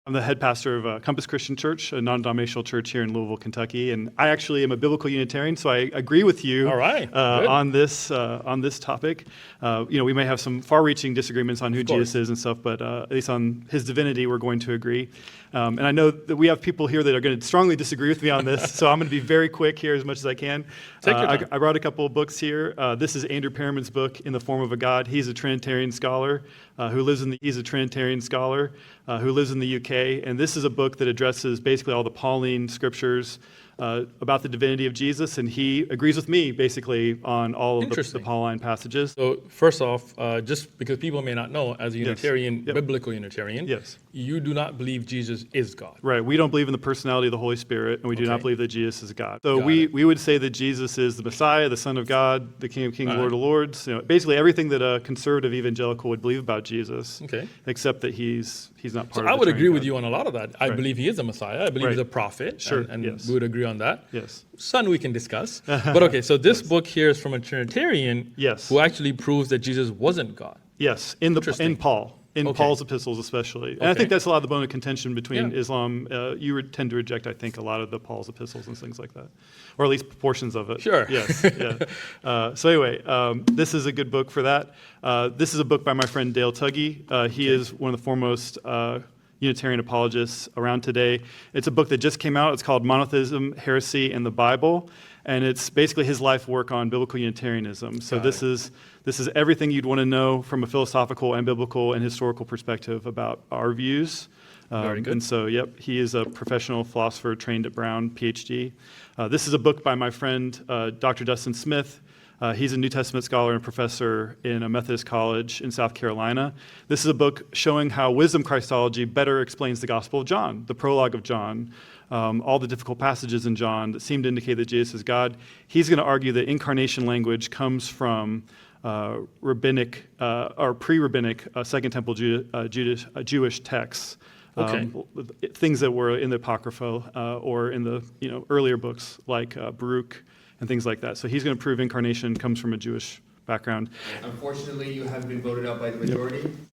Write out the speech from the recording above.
I'm the head pastor of Compass Christian Church, a non-denominational church here in Louisville, Kentucky, and I actually am a biblical Unitarian, so I agree with you All right, on this topic. We may have some far-reaching disagreements on who Jesus is and stuff, but at least on his divinity, we're going to agree. And I know that we have people here that are going to strongly disagree with me on this, so I'm going to be very quick here as much as I can. Take your time. I brought a couple of books here. This is Andrew Perriman's book, In the Form of a God. He's a Trinitarian scholar he's a Trinitarian scholar who lives in the UK, and this is a book that addresses basically all the Pauline scriptures about the divinity of Jesus, and he agrees with me basically on all of the Pauline passages. So first off, just because people may not know, as a Unitarian, biblical Unitarian, you do not believe Jesus is God. Right. We don't believe in the personality of the Holy Spirit, and we do not believe that Jesus is God. So we would say that Jesus is the Messiah, the Son of God, the King of Kings, Lord of Lords. Basically everything that a conservative evangelical would believe about Jesus, except that he's not part of the I would agree with God. you on a lot of that. I believe he is a Messiah. I believe he's a prophet. Sure. And we would agree on that. Yes. Some we can discuss. But okay, so this book here is from a Trinitarian who actually proves that Jesus wasn't God. Yes, in Paul. In Paul's epistles especially. And I think that's a lot of the bone of contention between Islam. You tend to reject, I think, a lot of the Paul's epistles and things like that. Or at least portions of it. Sure. Yes. So anyway, this is a good book for that. This is a book by my friend Dale Tuggy. He is one of the foremost Unitarian apologists around today. It's a book that just came out. It's called Monotheism, Heresy, and the Bible. And it's basically his life work on biblical Unitarianism. So this is everything you'd want to know from a philosophical and biblical and historical perspective about our views. Very good. And so, he is a professional philosopher trained at Brown, PhD. This is a book by my friend, Dr. Dustin Smith. He's a New Testament scholar and professor in a Methodist college in South Carolina. This is a book showing how wisdom Christology better explains the Gospel of John, the prologue of John, all the difficult passages in John that seem to indicate that Jesus is God. He's going to argue that incarnation language comes from rabbinic or pre-rabbinic Second Temple Jewish texts. Things that were in the Apocrypha or in the earlier books like Baruch and things like that. So he's going to prove incarnation comes from a Jewish background. Unfortunately, you have been voted out by the majority.